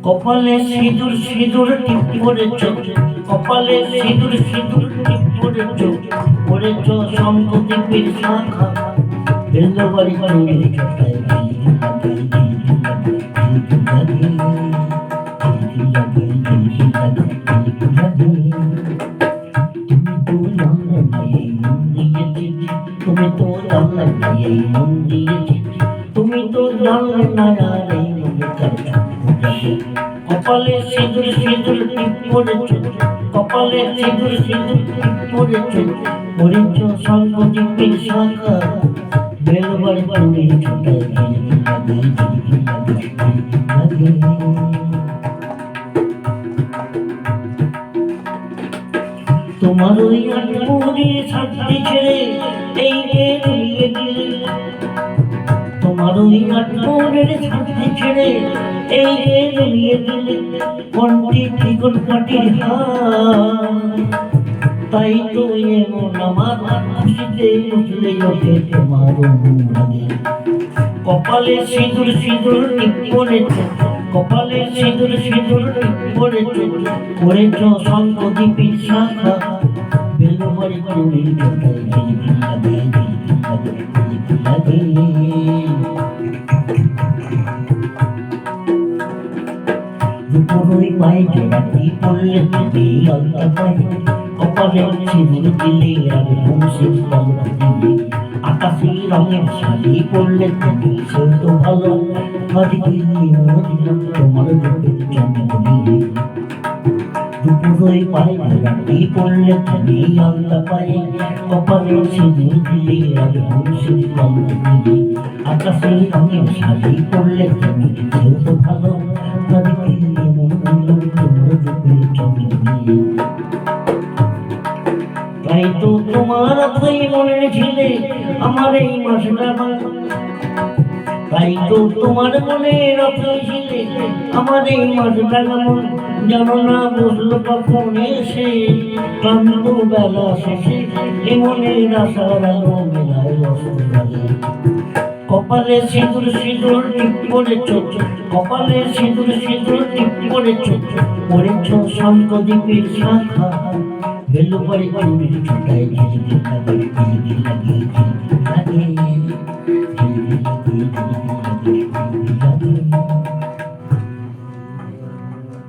কপালে সিঁদুর সিঁদুর টিপ পড়েছ, কপালে সিঁদুর সিঁদুর টিপ পড়েছ, পড়েছ সম্পদীপের শাখা বেলো বাড়ি চুড়ির চটায় তুমি তো জানলে না এই মন দিয়েছি, তুমি তো জানলে না আর এই কপালে সিঁদুর সিঁদুর টিপ পড়েছ, কপালে সিঁদুর সিঁদুর টিপ পড়েছ, পড়েছ সম্পদীপের শাখা বেলো বাড়ি চুড়ির চটায় তোমার ওই আটপুরে ছাড়তে ছেড়ে এই যে ধুয়ে দিলে, তোমার ওই আটপুরের ছাড়তে ছেড়ে এই যে ধুয়ে দিলে, কণ্ঠে ত্রিকোণ কাটির হাত, তাই তো এমন আমার খুশিতে উঠলে ওঠে তোমার অনুরাগে। কপালে সিঁদুর সিঁদুর টিপ পড়েছ, কপালে সিঁদুর সিঁদুর টিপ পড়েছ, পড়েছ সম্পদীপের শাখা বেলো বাড়ি চুড়ির চটায় ঝিলমিল লাগে ঝিলমিল লাগে। দুপুরই পায়ে জোড়াটি পড়লে তুমি আলতা পায়ে, কপালে সিঁদুর দিলে আর বংশীর পলক দিলে, আকাশি রঙের শাড়ি পরলে তুমি সে তো ভালো, তোমার রূপের জন্মদিনে। দুপুরই পায়ে জোড়াটি পড়লে তুমি আলতা পায়ে, কপালে সিঁদুর দিলে আর বংশীর পলক দিলে, আকাশি রঙের শাড়ি পরলে তুমি সে তো ভালো, তাই তো তোমার অথই মনের ঝিলে আমার এই মাসটা, তাই তো তোমার মনের অথই ঝিলে আমার এই মাসটা কেমন জানো না, বুঝলো কখন এসে ক্লান্ত বেলা শেষে এ মনের আশার আলো মেলায় রসগোল্লা। কপালে সিঁদুর সিঁদুর টিপ পড়েছ, কপালে সিঁদুর সিঁদুর টিপ পড়েছ, পড়েছ সম্পদীপের শাখা বেলো বাড়ি চুড়ির চটায় ঝিলমিল লাগে ঝিলমিল লাগে ঝিলমিল লাগে।